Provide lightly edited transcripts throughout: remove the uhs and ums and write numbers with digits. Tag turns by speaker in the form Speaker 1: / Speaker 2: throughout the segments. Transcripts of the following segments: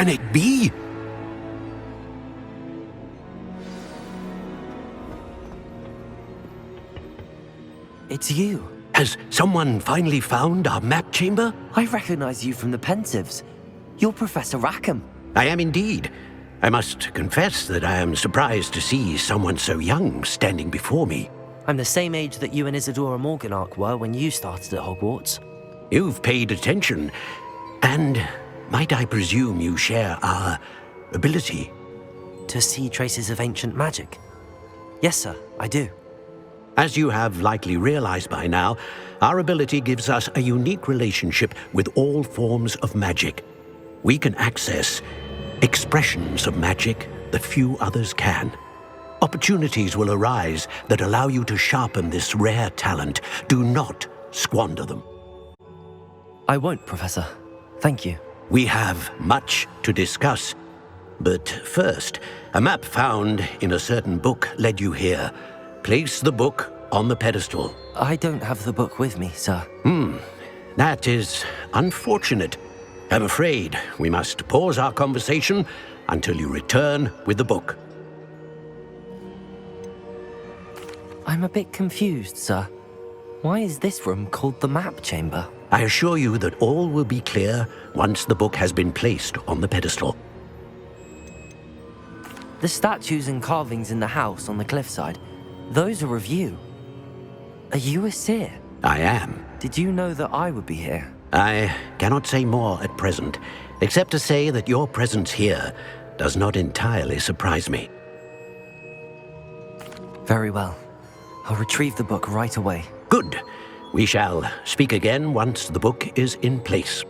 Speaker 1: can it be?
Speaker 2: It's you.
Speaker 1: Has someone finally found our map chamber?
Speaker 2: I recognize you from the Pensives. You're Professor Rackham.
Speaker 1: I am indeed. I must confess that I am surprised to see someone so young standing before me.
Speaker 2: I'm the same age that you and Isadora Morganach were when you started at Hogwarts.
Speaker 1: You've paid attention, and might I presume you share our ability?
Speaker 2: To see traces of ancient magic? Yes, sir, I do.
Speaker 1: As you have likely realized by now, our ability gives us a unique relationship with all forms of magic. We can access expressions of magic that few others can. Opportunities will arise that allow you to sharpen this rare talent. Do not squander them.
Speaker 2: I won't, Professor. Thank you.
Speaker 1: We have much to discuss. But first, a map found in a certain book led you here. Place the book on the pedestal.
Speaker 2: I don't have the book with me, sir.
Speaker 1: That is unfortunate. I'm afraid we must pause our conversation until you return with the book.
Speaker 2: I'm a bit confused, sir. Why is this room called the map chamber?
Speaker 1: I assure you that all will be clear once the book has been placed on the pedestal.
Speaker 2: The statues and carvings in the house on the cliffside, those are of you. Are you a seer?
Speaker 1: I am.
Speaker 2: Did you know that I would be here?
Speaker 1: I cannot say more at present, except to say that your presence here does not entirely surprise me.
Speaker 2: Very well. I'll retrieve the book right away.
Speaker 1: Good. We shall speak again once the book is in place.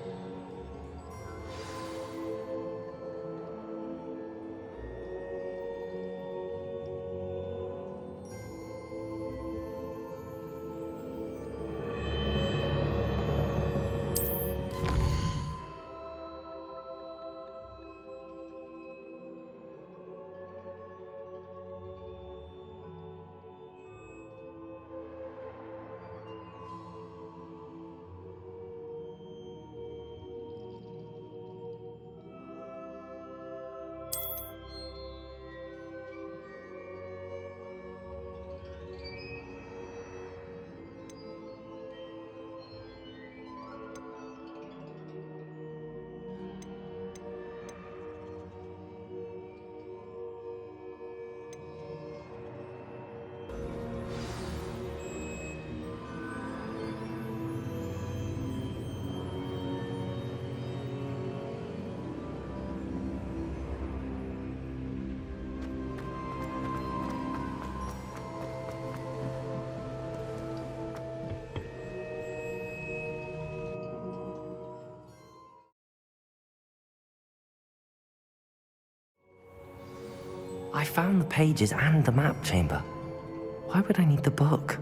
Speaker 2: I found the pages and the map chamber. Why would I need the book?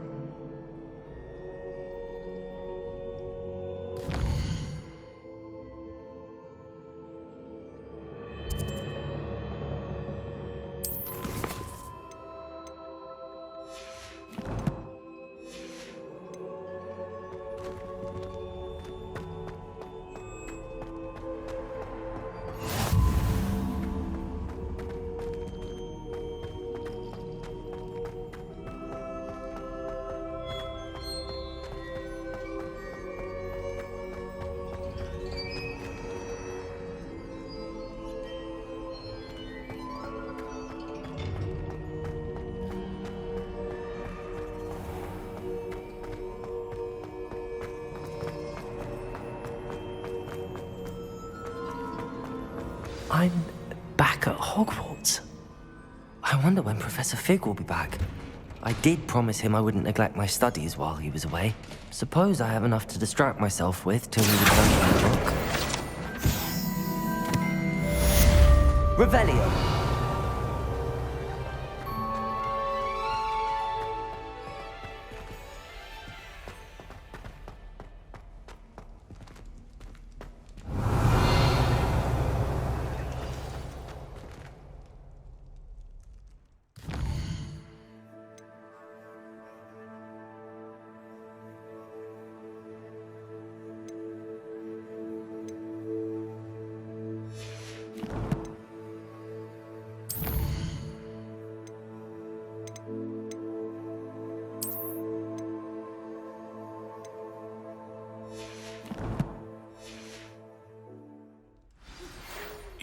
Speaker 2: I'm back at Hogwarts. I wonder when Professor Fig will be back. I did promise him I wouldn't neglect my studies while he was away. Suppose I have enough to distract myself with till he returns with the book. Revelio.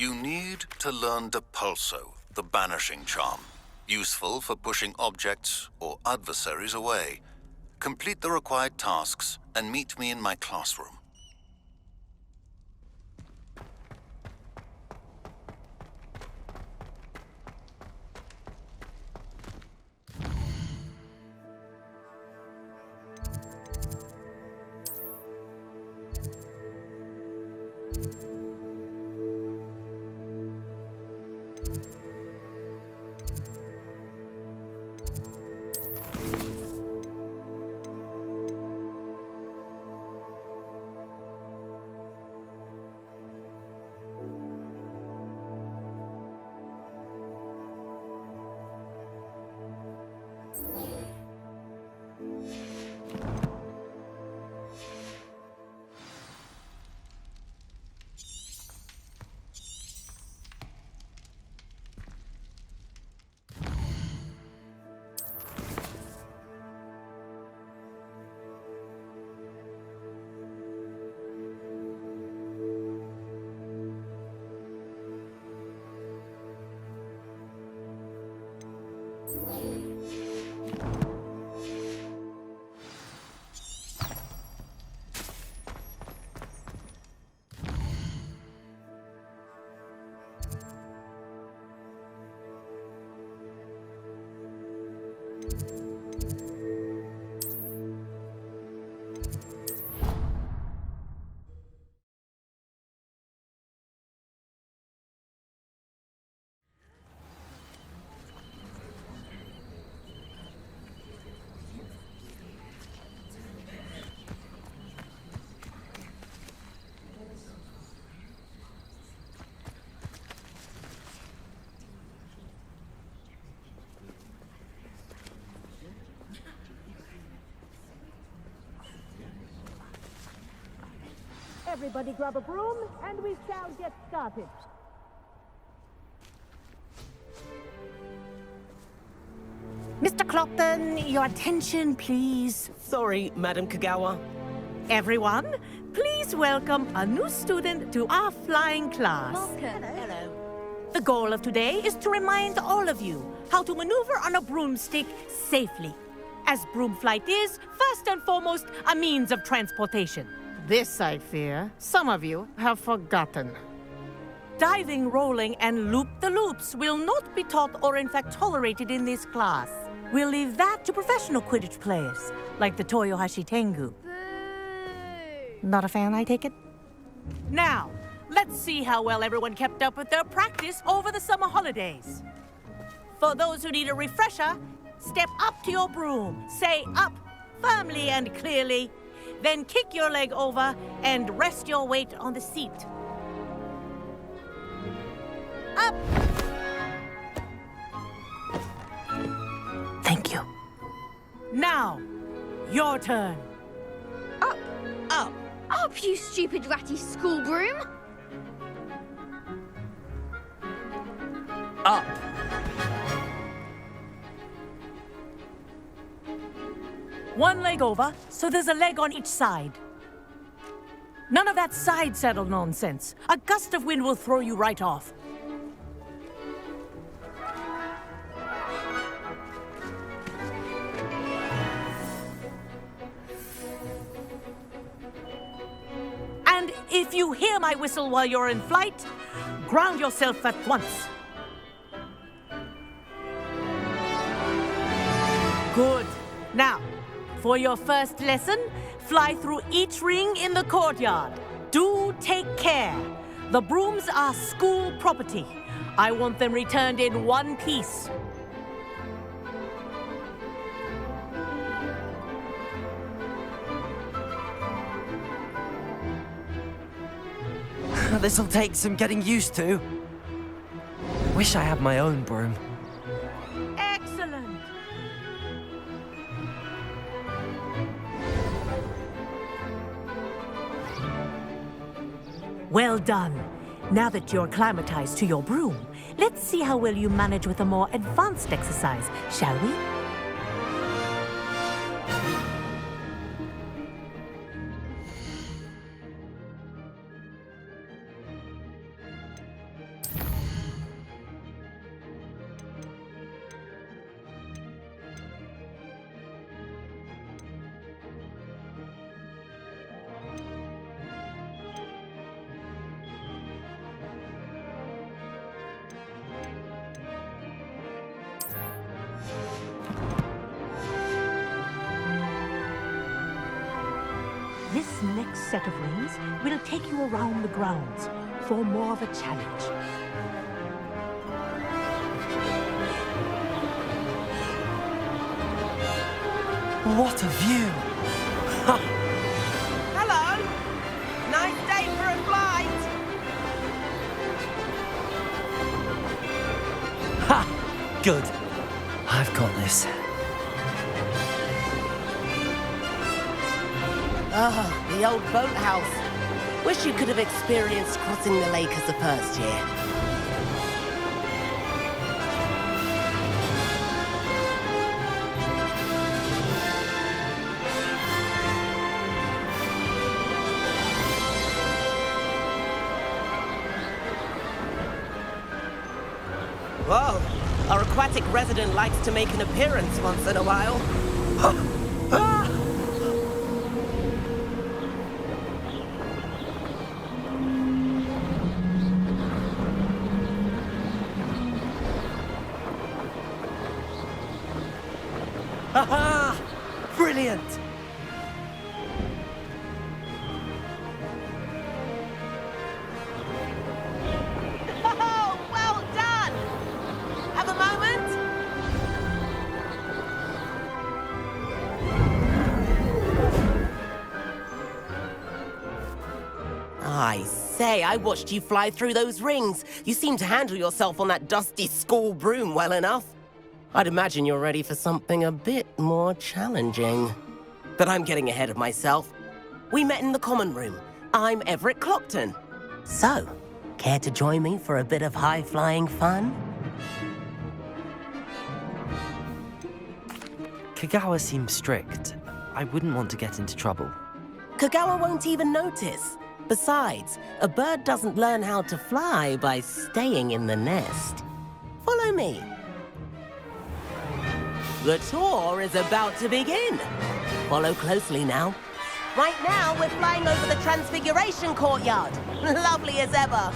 Speaker 3: You need to learn Depulso, the banishing charm. Useful for pushing objects or adversaries away. Complete the required tasks and meet me in my classroom.
Speaker 4: Everybody grab a broom, and we shall get started. Mr. Clopton, your attention, please.
Speaker 5: Sorry, Madam Kagawa.
Speaker 4: Everyone, please welcome a new student to our flying class.
Speaker 6: Welcome. Hello.
Speaker 4: The goal of today is to remind all of you how to maneuver on a broomstick safely, as broom flight is, first and foremost, a means of transportation. This, I fear, some of you have forgotten. Diving, rolling, and loop-the-loops will not be taught or in fact tolerated in this class. We'll leave that to professional Quidditch players, like the Toyohashi Tengu.
Speaker 6: Boo!
Speaker 4: Not a fan, I take it? Now, let's see how well everyone kept up with their practice over the summer holidays. For those who need a refresher, step up to your broom, say up firmly and clearly, then kick your leg over and rest your weight on the seat. Up! Thank you. Now, your turn.
Speaker 6: Up!
Speaker 5: Up!
Speaker 6: Up, you stupid ratty school broom!
Speaker 5: Up!
Speaker 4: One leg over, so there's a leg on each side. None of that side saddle nonsense. A gust of wind will throw you right off. And if you hear my whistle while you're in flight, ground yourself at once. Good. Now, for your first lesson, fly through each ring in the courtyard. Do take care. The brooms are school property. I want them returned in one piece.
Speaker 2: This'll take some getting used to. Wish I had my own broom.
Speaker 4: Excellent. Well done. Now that you're acclimatized to your broom, let's see how well you manage with a more advanced exercise, shall we? This next set of rings will take you around the grounds for more of a challenge.
Speaker 2: What a view! Ha!
Speaker 5: Hello! Nice day for a flight!
Speaker 2: Ha! Good. I've got this.
Speaker 5: Ah, the old boathouse. Wish you could have experienced crossing the lake as a first year. Whoa, our aquatic resident likes to make an appearance once in a while.
Speaker 2: Ha! Brilliant!
Speaker 5: Oh, well done! Have a moment? I say, I watched you fly through those rings. You seem to handle yourself on that dusty school broom well enough. I'd imagine you're ready for something a bit more challenging. But I'm getting ahead of myself. We met in the common room. I'm Everett Clopton. So, care to join me for a bit of high-flying fun?
Speaker 2: Kagawa seems strict. I wouldn't want to get into trouble.
Speaker 5: Kagawa won't even notice. Besides, a bird doesn't learn how to fly by staying in the nest. Follow me. The tour is about to begin. Follow closely now. Right now, we're flying over the Transfiguration Courtyard. Lovely as ever.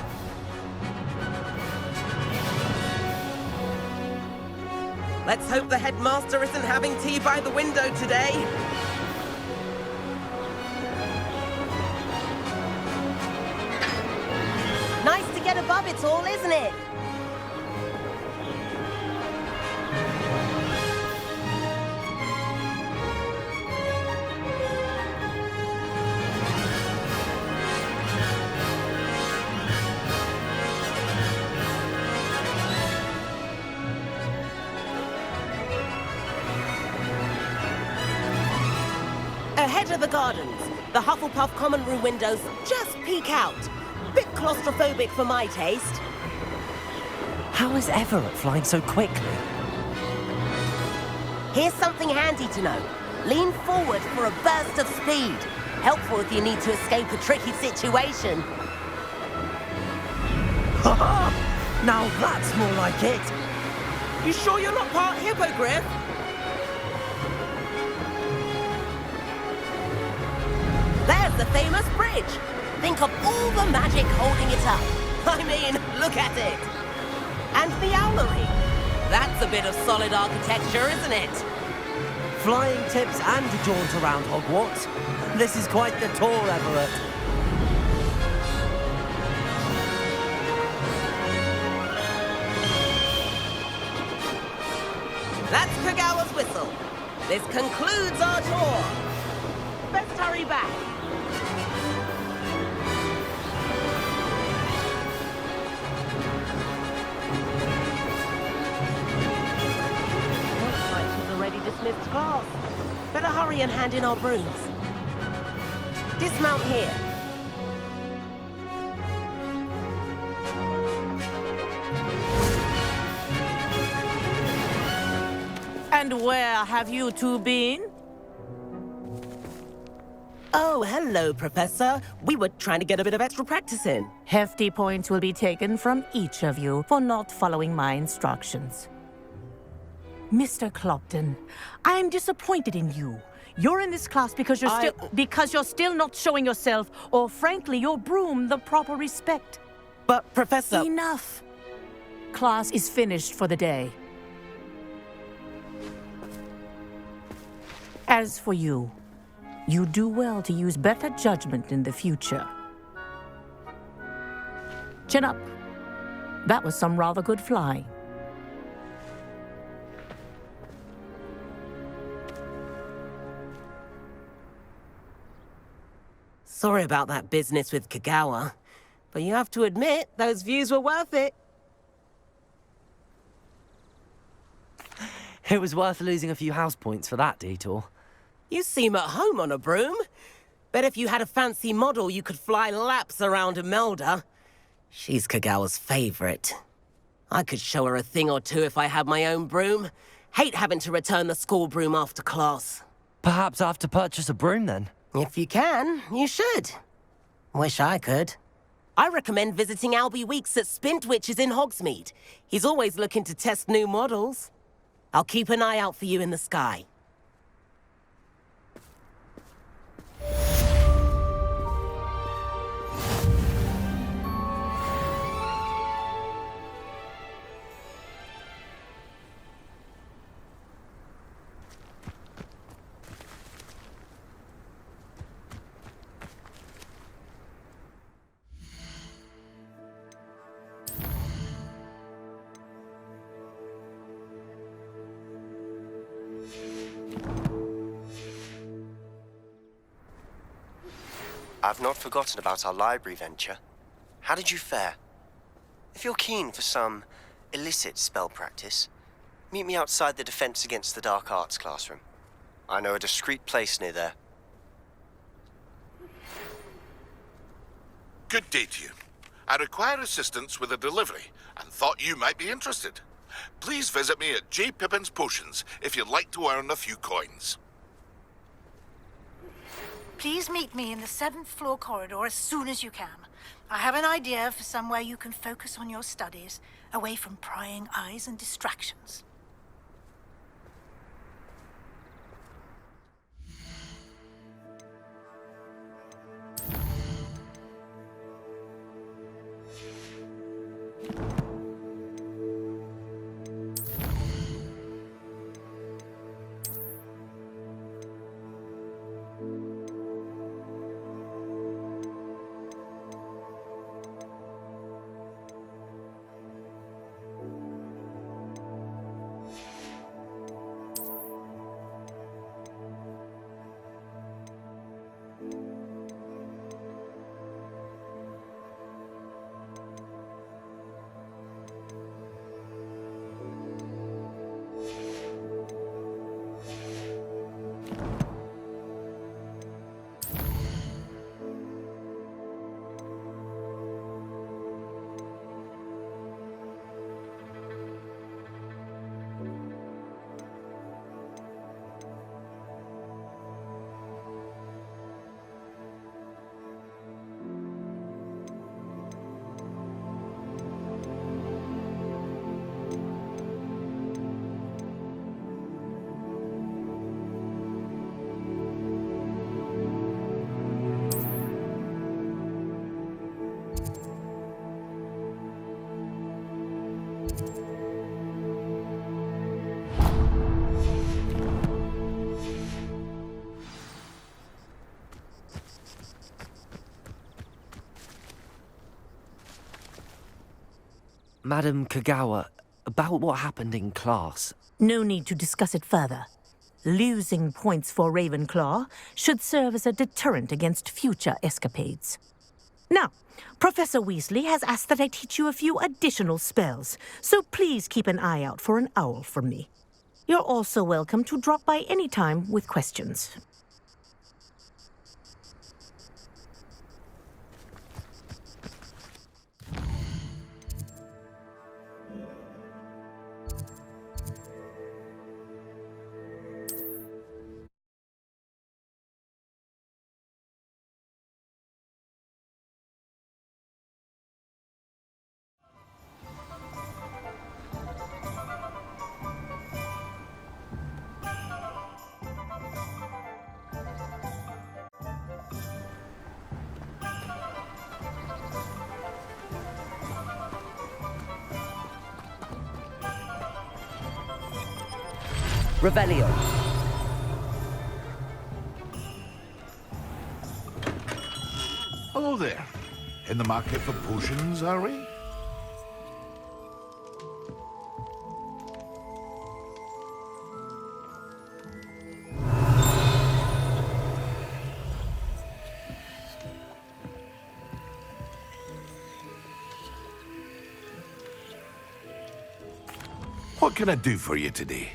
Speaker 5: Let's hope the headmaster isn't having tea by the window today. Nice to get above it all, isn't it? Ahead of the gardens, the Hufflepuff common room windows just peek out. Bit claustrophobic for my taste.
Speaker 2: How is Everett flying so quickly?
Speaker 5: Here's something handy to know. Lean forward for a burst of speed. Helpful if you need to escape a tricky situation.
Speaker 2: Now that's more like it.
Speaker 5: You sure you're not part hippogriff? There's the famous bridge. Think of all the magic holding it up. I mean, look at it. And the owlery. That's a bit of solid architecture, isn't it?
Speaker 2: Flying tips and a jaunt around Hogwarts. This is quite the tour, Everett.
Speaker 5: That's Kagawa's whistle. This concludes our tour. Let's hurry back. Looks like she's already dismissed class. Better hurry and hand in our brooms. Dismount here.
Speaker 4: And where have you two been?
Speaker 5: Oh, hello, Professor. We were trying to get a bit of extra practice in.
Speaker 4: Hefty points will be taken from each of you for not following my instructions. Mr. Clopton, I'm disappointed in you. You're in this class because you're still not showing yourself, or frankly, your broom the proper respect.
Speaker 5: But, Professor...
Speaker 4: Enough. Class is finished for the day. As for you, You do well to use better judgment in the future. Chin up. That was some rather good flying.
Speaker 5: Sorry about that business with Kagawa, but you have to admit, those views were worth it.
Speaker 2: It was worth losing a few house points for that detour.
Speaker 5: You seem at home on a broom. Bet if you had a fancy model, you could fly laps around Imelda. She's Kagawa's favorite. I could show her a thing or two if I had my own broom. Hate having to return the school broom after class.
Speaker 2: Perhaps I have to purchase a broom then?
Speaker 5: If you can, you should. Wish I could. I recommend visiting Albie Weeks at Spintwitches in Hogsmeade. He's always looking to test new models. I'll keep an eye out for you in the sky.
Speaker 7: I've not forgotten about our library venture. How did you fare? If you're keen for some illicit spell practice, meet me outside the Defense Against the Dark Arts classroom. I know a discreet place near there.
Speaker 8: Good day to you. I require assistance with a delivery and thought you might be interested. Please visit me at J. Pippin's Potions if you'd like to earn a few coins.
Speaker 9: Please meet me in the 7th floor corridor as soon as you can. I have an idea for somewhere you can focus on your studies, away from prying eyes and distractions.
Speaker 2: Madam Kagawa, about what happened in class.
Speaker 4: No need to discuss it further. Losing points for Ravenclaw should serve as a deterrent against future escapades. Now, Professor Weasley has asked that I teach you a few additional spells, so please keep an eye out for an owl from me. You're also welcome to drop by any time with questions.
Speaker 2: Revelio.
Speaker 8: Hello there. In the market for potions, are we? What can I do for you today?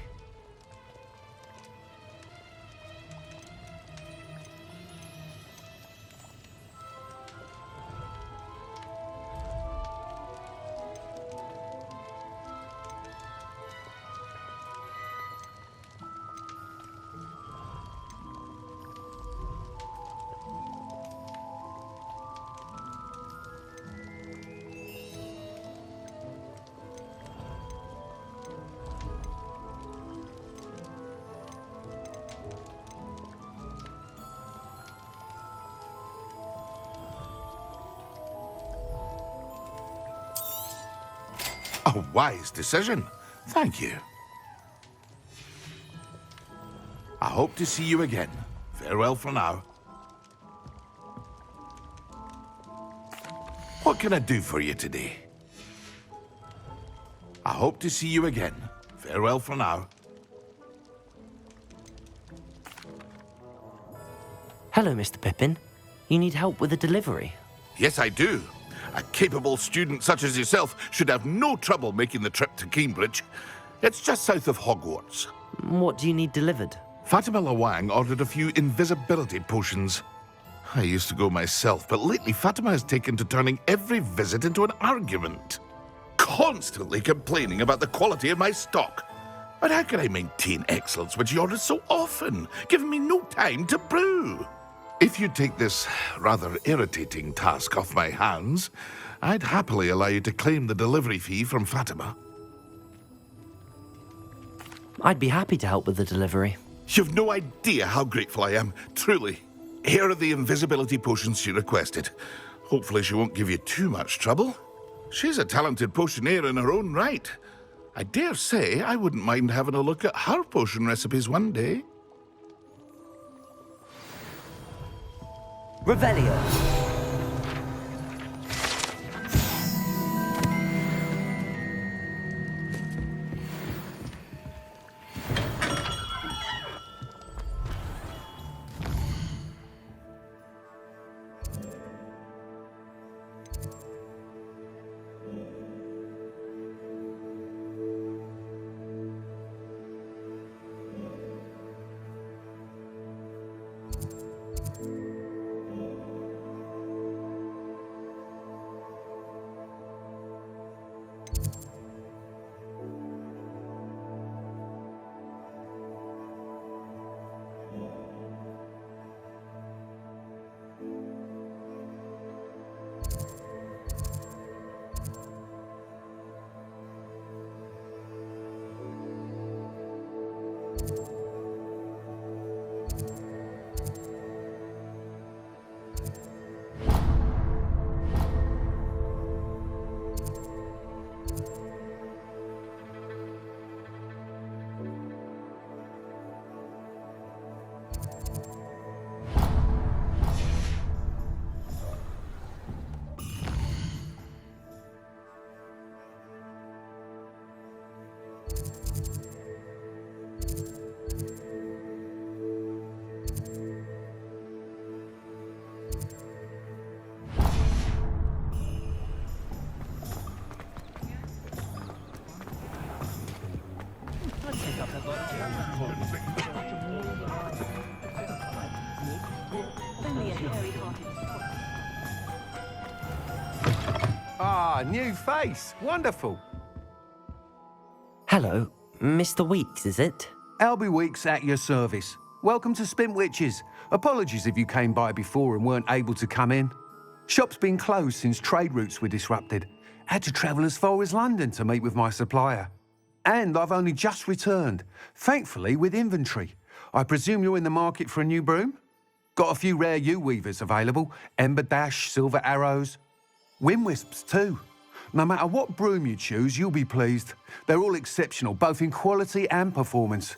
Speaker 8: A wise decision. Thank you. I hope to see you again. Farewell for now. What can I do for you today? I hope to see you again. Farewell for now.
Speaker 2: Hello, Mr. Pippin. You need help with a delivery?
Speaker 8: Yes, I do. A capable student such as yourself should have no trouble making the trip to Cambridge. It's just south of Hogwarts.
Speaker 2: What do you need delivered?
Speaker 8: Fatima Lawang ordered a few invisibility potions. I used to go myself, but lately Fatima has taken to turning every visit into an argument. Constantly complaining about the quality of my stock. But how can I maintain excellence when she orders so often, giving me no time to brew? If you take this rather irritating task off my hands, I'd happily allow you to claim the delivery fee from Fatima.
Speaker 2: I'd be happy to help with the delivery.
Speaker 8: You've no idea how grateful I am, truly. Here are the invisibility potions she requested. Hopefully she won't give you too much trouble. She's a talented potioneer in her own right. I dare say I wouldn't mind having a look at her potion recipes one day.
Speaker 2: Revelio.
Speaker 10: Ah, new face. Wonderful.
Speaker 2: Hello, Mr. Weeks, is it?
Speaker 10: Albie Weeks at your service. Welcome to Spintwitches. Apologies if you came by before and weren't able to come in. Shop's been closed since trade routes were disrupted. Had to travel as far as London to meet with my supplier. And I've only just returned, thankfully with inventory. I presume you're in the market for a new broom? Got a few rare U-weavers available. Ember Dash, Silver Arrows. Wind Wisps too. No matter what broom you choose, you'll be pleased. They're all exceptional, both in quality and performance.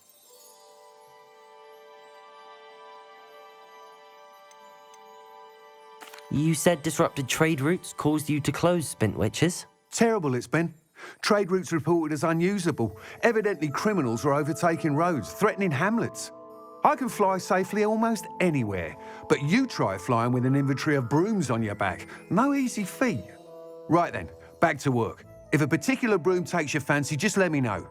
Speaker 2: You said disrupted trade routes caused you to close Spintwitches?
Speaker 10: Terrible it's been. Trade routes reported as unusable. Evidently criminals were overtaking roads, threatening hamlets. I can fly safely almost anywhere, but you try flying with an inventory of brooms on your back. No easy feat. Right then, back to work. If a particular broom takes your fancy, just let me know.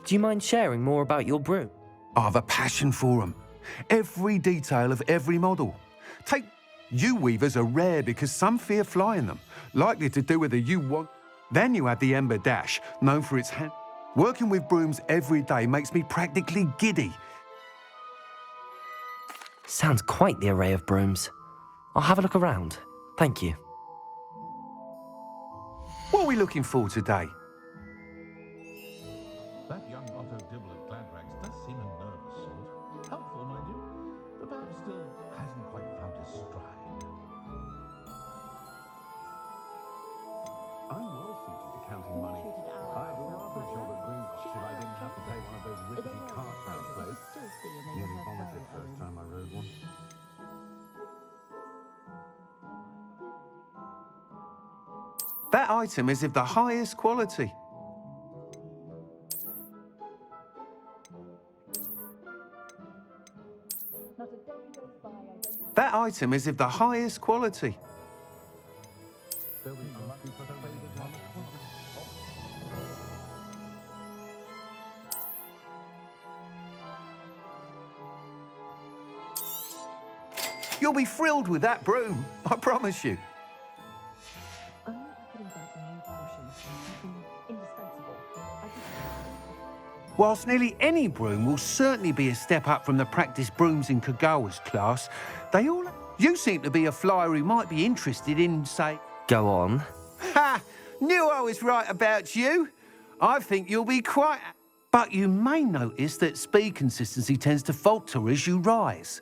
Speaker 2: Do you mind sharing more about your broom?
Speaker 10: I have a passion for them. Every detail of every model. Take U-weavers are rare because some fear flying them, likely to do with the U1. Then you have the Ember Dash, known for its hand. Working with brooms every day makes me practically giddy.
Speaker 2: Sounds quite the array of brooms. I'll have a look around. Thank you.
Speaker 10: What are we looking for today?
Speaker 8: That young Otto Dibble of Gladrax does seem a nervous sort. Helpful, mind you, but perhaps still hasn't quite found his stride. I'm well suited to counting money. I'd love to job at Greenbox if I didn't have to take one of those rickety carts round the place. Nearly vomited first time I rode one.
Speaker 10: That item is of the highest quality. That item is of the highest quality. You'll be thrilled with that broom, I promise you. Whilst nearly any broom will certainly be a step up from the practice brooms in Kagawa's class, they all... You seem to be a flyer who might be interested in, say...
Speaker 2: Go on.
Speaker 10: Ha! Knew I was right about you. I think you'll be quite... But you may notice that speed consistency tends to falter as you rise.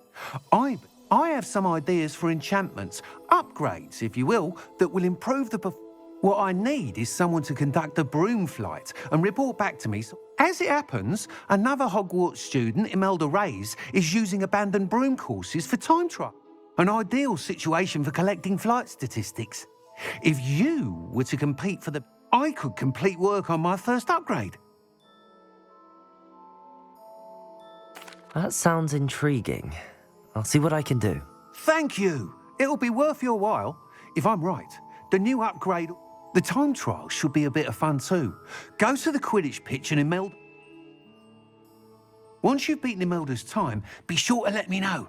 Speaker 10: I have some ideas for enchantments, upgrades, if you will, that will improve the... What I need is someone to conduct a broom flight and report back to me. As it happens, another Hogwarts student, Imelda Reyes, is using abandoned broom courses for time trial. An ideal situation for collecting flight statistics. If you were to compete for the... I could complete work on my first upgrade.
Speaker 2: That sounds intriguing. I'll see what I can do.
Speaker 10: Thank you. It'll be worth your while. If I'm right, the new upgrade... The time trial should be a bit of fun too. Go to the Quidditch pitch and Imelda... Once you've beaten Imelda's time, be sure to let me know.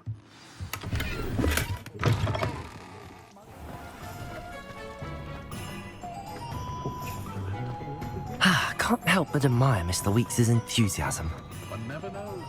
Speaker 2: Can't help but admire Mr. Weeks' enthusiasm.
Speaker 8: One never knows.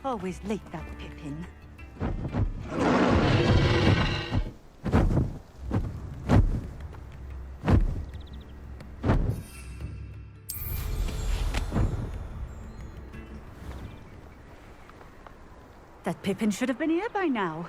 Speaker 11: Always late, that Pippin. That Pippin should have been here by now.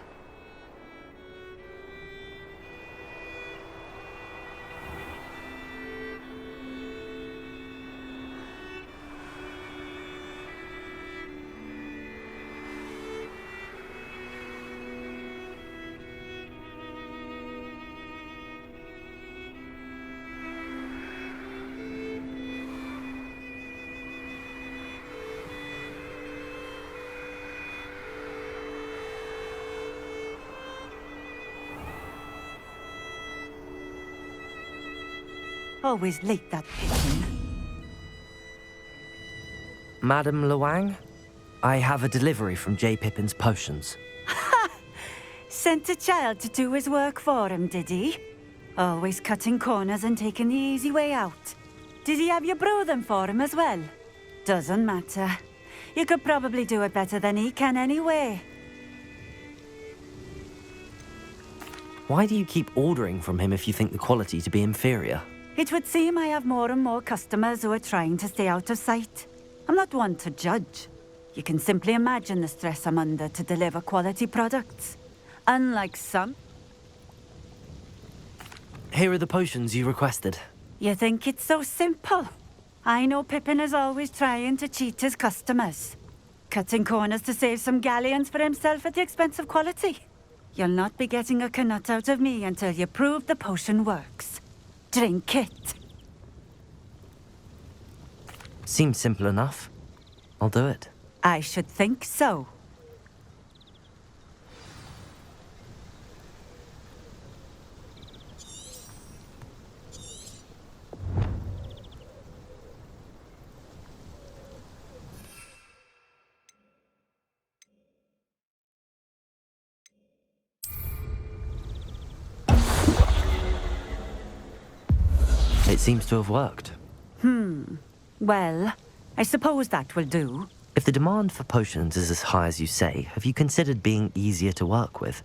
Speaker 11: Always late, that Pippin.
Speaker 2: Madam Luang, I have a delivery from J. Pippin's potions.
Speaker 11: Sent a child to do his work for him, did he? Always cutting corners and taking the easy way out. Did he have you brew them for him as well? Doesn't matter. You could probably do it better than he can anyway.
Speaker 2: Why do you keep ordering from him if you think the quality to be inferior?
Speaker 11: It would seem I have more and more customers who are trying to stay out of sight. I'm not one to judge. You can simply imagine the stress I'm under to deliver quality products. Unlike some...
Speaker 2: Here are the potions you requested.
Speaker 11: You think it's so simple? I know Pippin is always trying to cheat his customers. Cutting corners to save some galleons for himself at the expense of quality. You'll not be getting a canut out of me until you prove the potion works. Drink it.
Speaker 2: Seems simple enough. I'll do it.
Speaker 11: I should think so.
Speaker 2: It seems to have worked.
Speaker 11: Well, I suppose that will do.
Speaker 2: If the demand for potions is as high as you say, have you considered being easier to work with?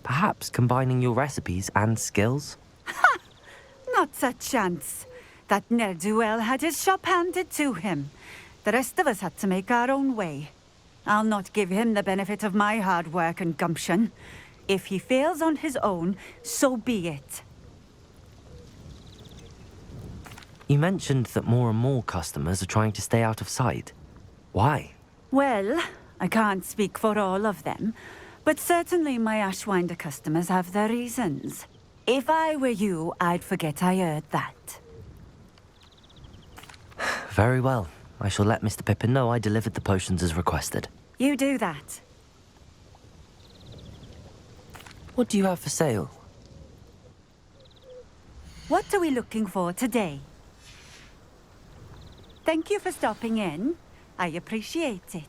Speaker 2: Perhaps combining your recipes and skills?
Speaker 11: Not a chance. That ne'er-do-well had his shop handed to him. The rest of us had to make our own way. I'll not give him the benefit of my hard work and gumption. If he fails on his own, so be it.
Speaker 2: You mentioned that more and more customers are trying to stay out of sight. Why?
Speaker 11: Well, I can't speak for all of them, but certainly my Ashwinder customers have their reasons. If I were you, I'd forget I heard that.
Speaker 2: Very well. I shall let Mr. Pippin know I delivered the potions as requested.
Speaker 11: You do that.
Speaker 2: What do you have for sale?
Speaker 11: What are we looking for today? Thank you for stopping in. I appreciate it.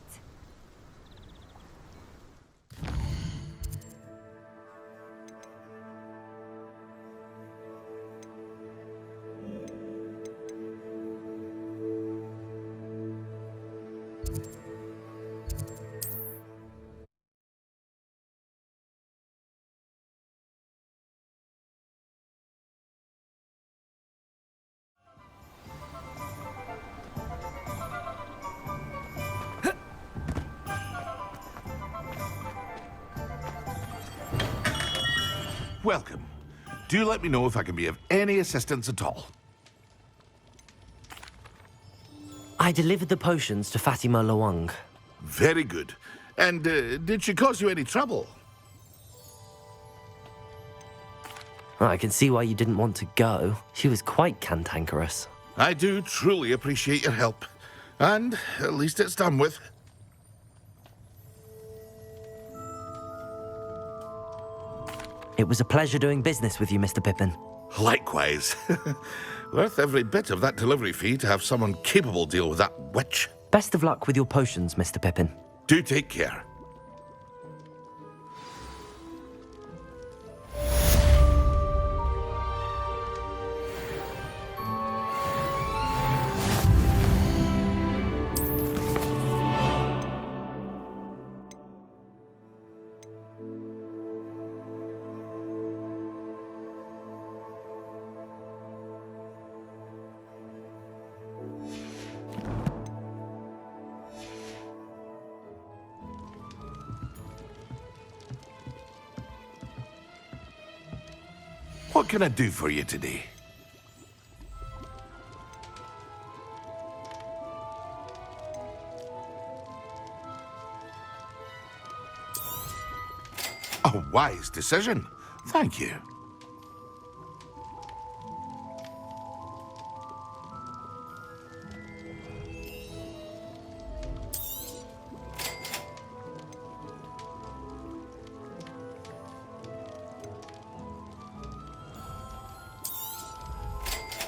Speaker 8: Welcome. Do let me know if I can be of any assistance at all.
Speaker 2: I delivered the potions to Fatima Luang.
Speaker 8: Very good. And did she cause you any trouble?
Speaker 2: I can see why you didn't want to go. She was quite cantankerous.
Speaker 8: I do truly appreciate your help. And at least it's done with.
Speaker 2: It was a pleasure doing business with you, Mr. Pippin.
Speaker 8: Likewise. Worth every bit of that delivery fee to have someone capable deal with that witch.
Speaker 2: Best of luck with your potions, Mr. Pippin.
Speaker 8: Do take care. What can I do for you today? A wise decision. Thank you.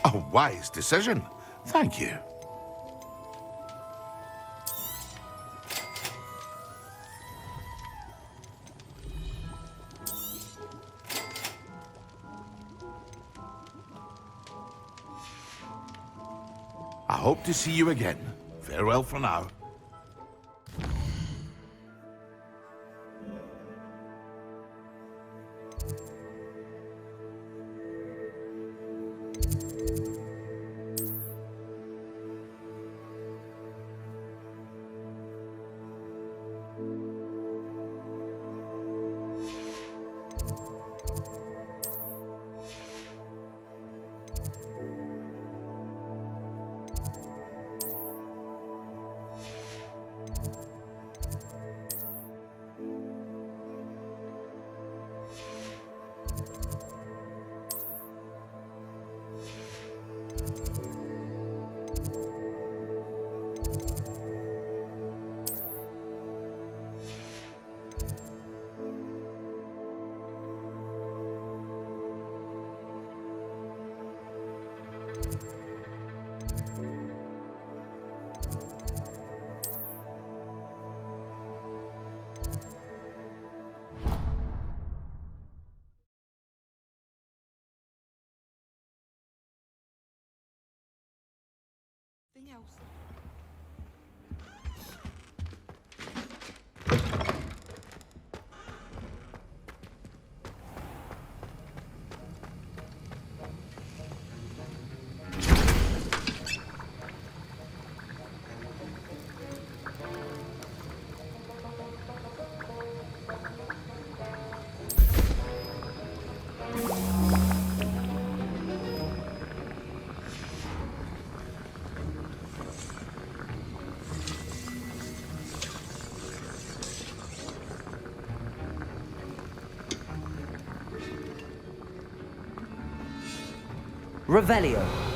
Speaker 8: A wise decision. Thank you. I hope to see you again. Farewell for now.
Speaker 2: Revelio.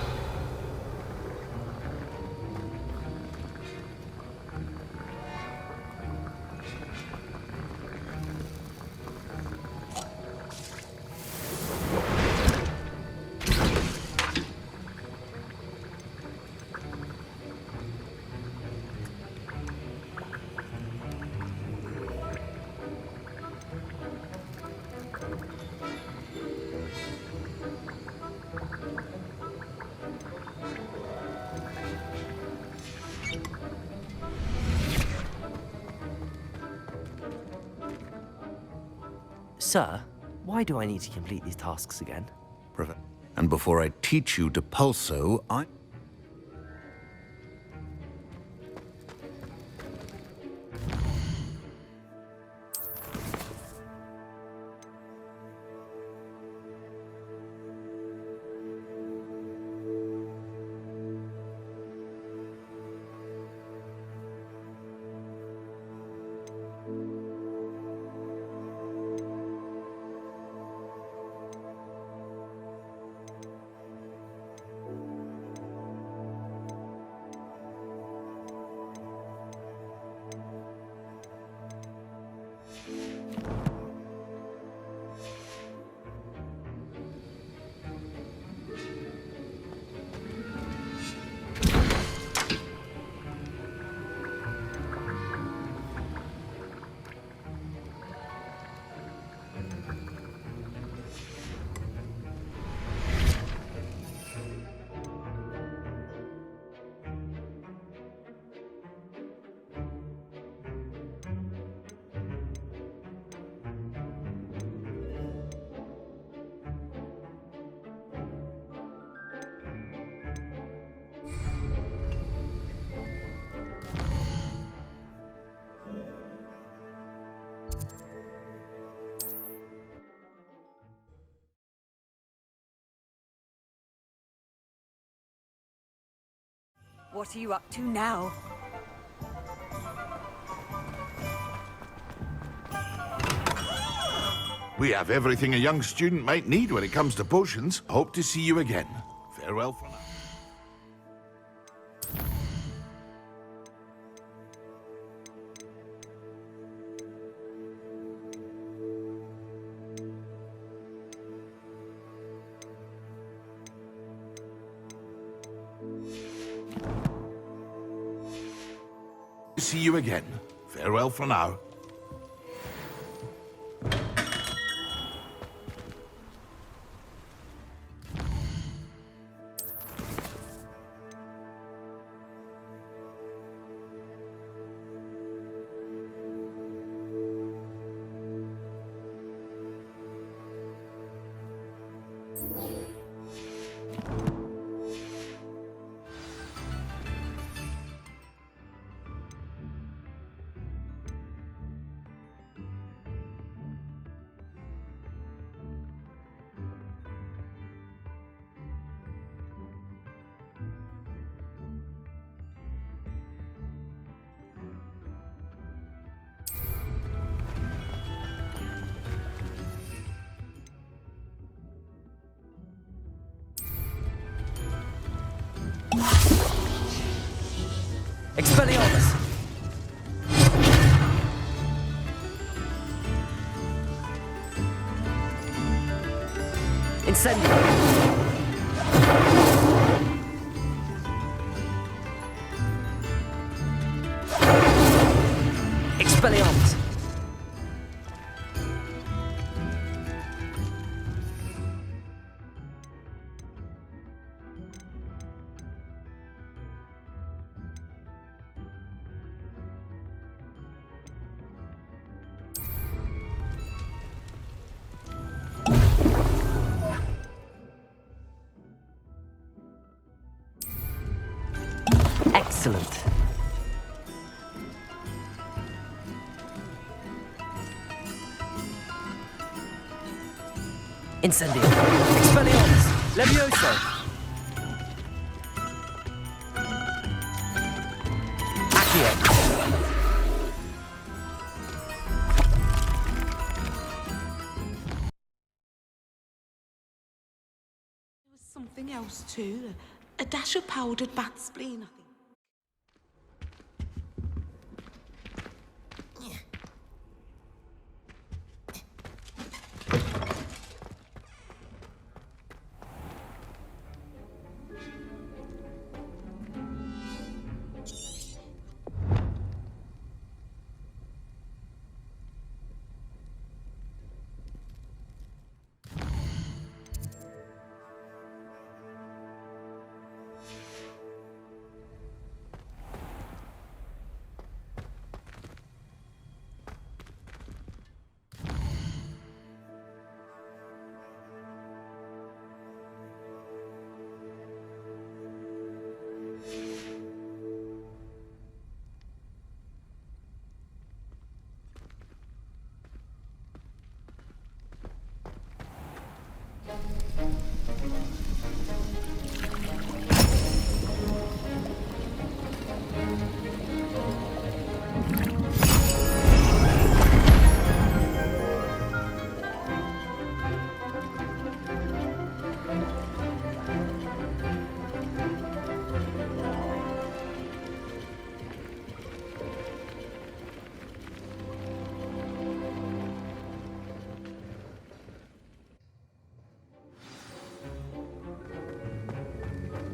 Speaker 2: Sir, why do I need to complete these tasks again?
Speaker 3: And before I teach you to pulso,
Speaker 12: What are you up to now?
Speaker 8: We have everything a young student might need when it comes to potions. Hope to see you again. Farewell for now. See you again. Farewell for now.
Speaker 2: Expelliarmus! Incendio! Expelliarmus! Excellent. Incendio. Expelliarmus. Levioso. Accio.
Speaker 13: Something else too. A dash of powdered bat spleen, I think.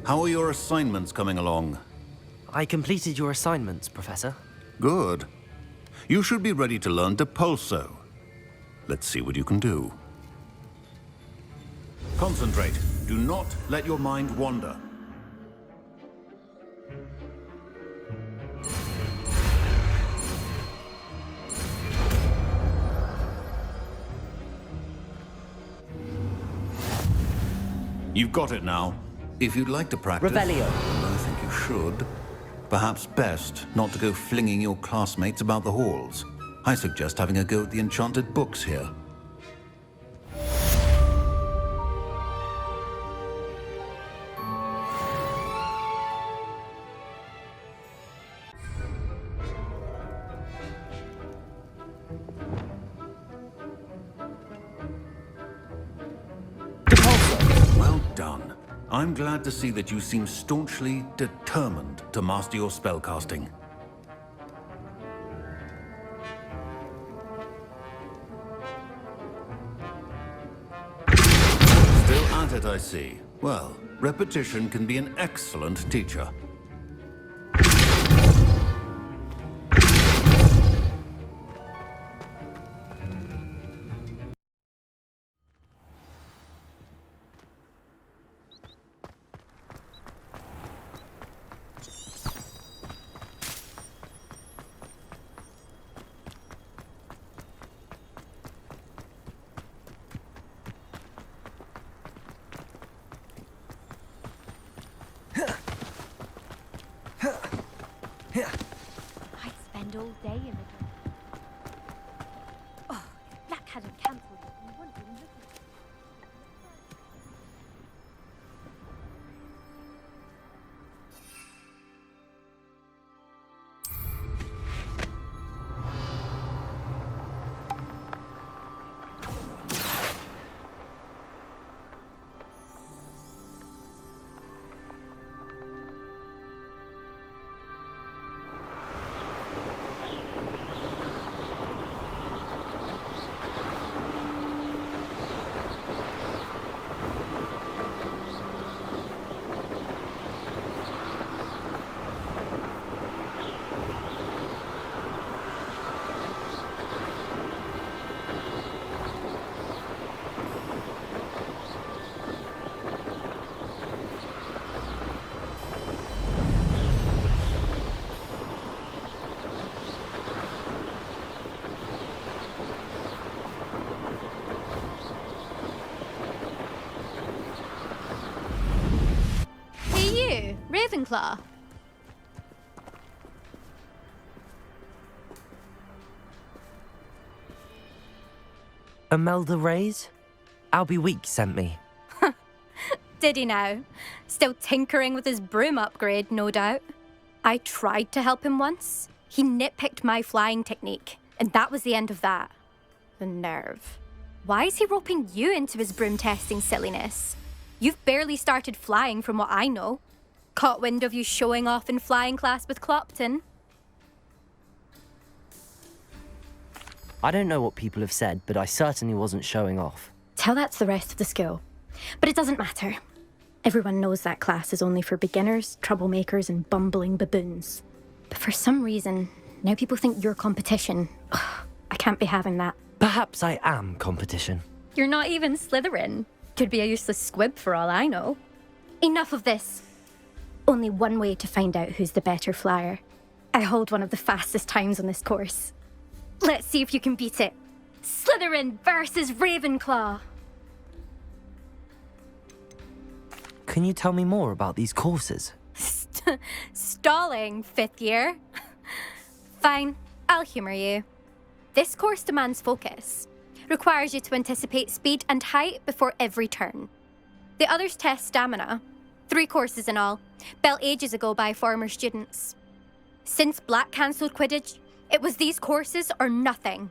Speaker 3: How are your assignments coming along?
Speaker 2: I completed your assignments, Professor.
Speaker 3: Good. You should be ready to learn Depulso. Let's see what you can do. Concentrate. Do not let your mind wander. You've got it now. If you'd like to practice,
Speaker 2: Revelio.
Speaker 3: I think you should. Perhaps best not to go flinging your classmates about the halls. I suggest having a go at the enchanted books here.
Speaker 12: I'm glad to see that you seem staunchly determined to master your spellcasting. Still at it, I see. Well, repetition can be an excellent teacher.
Speaker 6: I'd spend all day in the dark. Oh, if Black hadn't cancelled it, we wouldn't even look at it.
Speaker 14: Ravenclaw.
Speaker 2: Imelda Reyes? Albie Weeks sent me.
Speaker 14: Did he now? Still tinkering with his broom upgrade, no doubt. I tried to help him once. He nitpicked my flying technique, and that was the end of that. The nerve. Why is he roping you into his broom testing silliness? You've barely started flying from what I know. Caught wind of you showing off in flying class with Clopton.
Speaker 2: I don't know what people have said, but I certainly wasn't showing off.
Speaker 14: Tell that to the rest of the school. But it doesn't matter. Everyone knows that class is only for beginners, troublemakers, and bumbling baboons. But for some reason, now people think you're competition. Ugh, I can't be having that.
Speaker 2: Perhaps I am competition.
Speaker 14: You're not even Slytherin. Could be a useless squib for all I know. Enough of this. Only one way to find out who's the better flyer. I hold one of the fastest times on this course. Let's see if you can beat it. Slytherin versus Ravenclaw.
Speaker 2: Can you tell me more about these courses?
Speaker 14: Stalling, 5th year. Fine, I'll humour you. This course demands focus. Requires you to anticipate speed and height before every turn. The others test stamina. 3 courses in all, built ages ago by former students. Since Black cancelled Quidditch, it was these courses or nothing.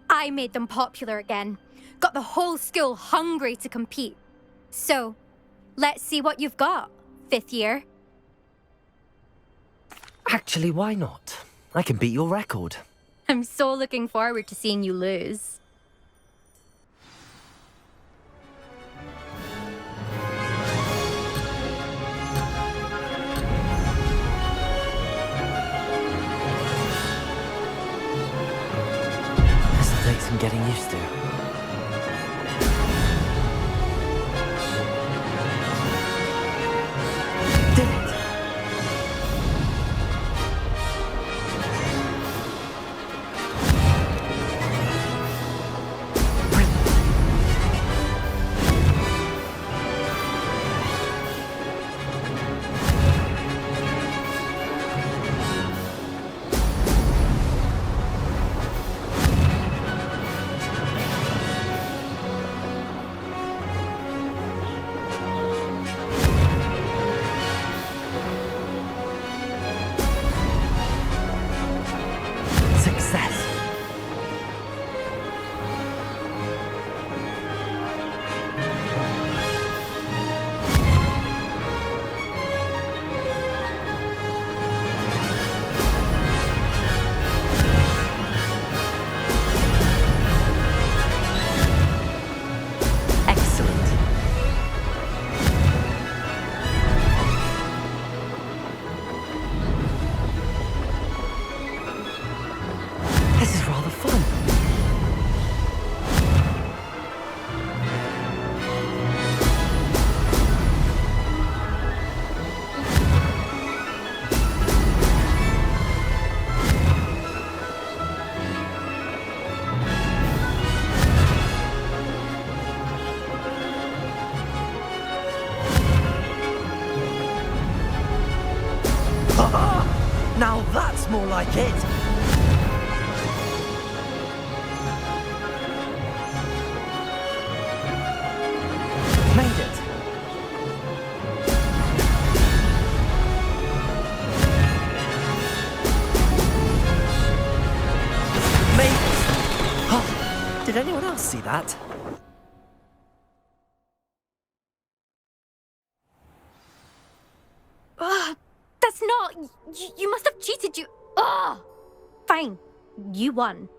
Speaker 14: I made them popular again. Got the whole school hungry to compete. So, let's see what you've got, 5th year.
Speaker 2: Actually, why not? I can beat your record.
Speaker 14: I'm so looking forward to seeing you lose.
Speaker 2: This'll take some getting used to. This is rather fun. Now that's more like it! Made it! Made it! Huh. Did anyone else see that?
Speaker 14: That's not... You must have cheated, you... Ugh! Fine. You won.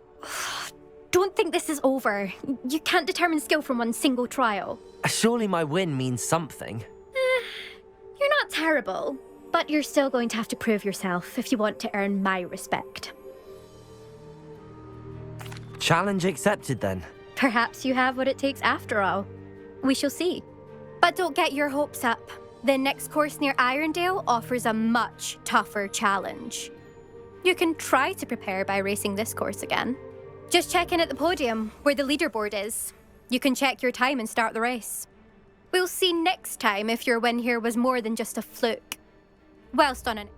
Speaker 14: Don't think this is over. You can't determine skill from one single trial.
Speaker 2: Surely my win means something.
Speaker 14: You're not terrible, but you're still going to have to prove yourself if you want to earn my respect.
Speaker 2: Challenge accepted, then.
Speaker 14: Perhaps you have what it takes after all. We shall see. But don't get your hopes up. The next course near Irondale offers a much tougher challenge. You can try to prepare by racing this course again. Just check in at the podium, where the leaderboard is. You can check your time and start the race. We'll see next time if your win here was more than just a fluke. Whilst on an...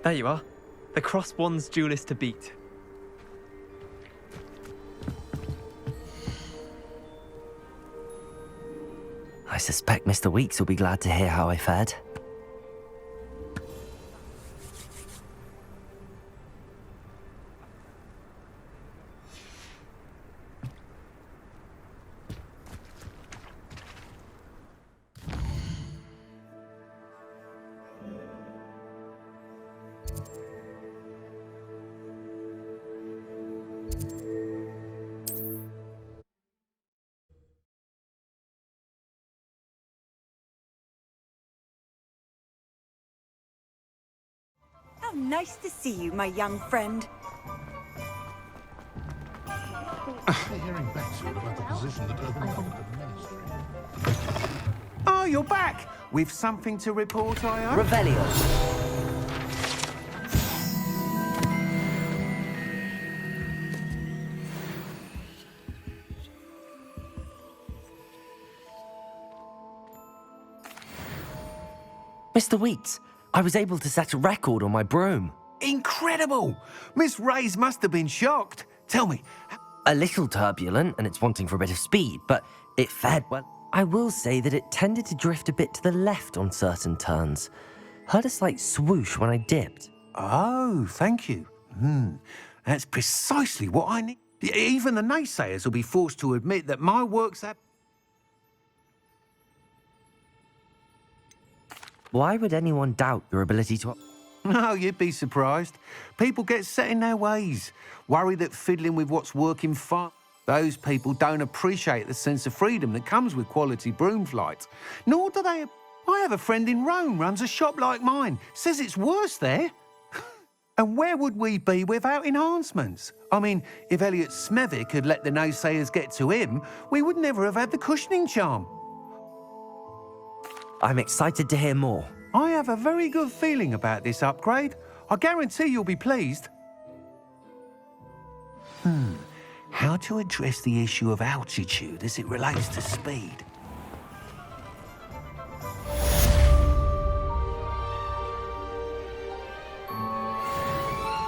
Speaker 15: There you are. The Cross Wands duelist to beat.
Speaker 2: I suspect Mr. Weeks will be glad to hear how I fared.
Speaker 11: How nice to see you, my young friend.
Speaker 8: Hearing back soon about the position that opened up at the ministry.
Speaker 10: Oh, you're back! With something to report, I hope?
Speaker 2: Revelio. Mr. Weeks, I was able to set a record on my broom.
Speaker 10: Incredible! Miss Reyes must have been shocked. Tell me.
Speaker 2: A little turbulent, and it's wanting for a bit of speed, but it fared well. I will say that it tended to drift a bit to the left on certain turns. Heard a slight swoosh when I dipped.
Speaker 10: Oh, thank you. That's precisely what I need. Even the naysayers will be forced to admit that my work's at...
Speaker 2: Why would anyone doubt your ability to...
Speaker 10: Oh, you'd be surprised. People get set in their ways, worry that fiddling with what's working fine. Those people don't appreciate the sense of freedom that comes with quality broom flight. Nor do they... I have a friend in Rome runs a shop like mine. Says it's worse there. And where would we be without enhancements? I mean, if Elliot Smethwick had let the naysayers get to him, we would never have had the cushioning charm.
Speaker 2: I'm excited to hear more.
Speaker 10: I have a very good feeling about this upgrade. I guarantee you'll be pleased. How to address the issue of altitude as it relates to speed?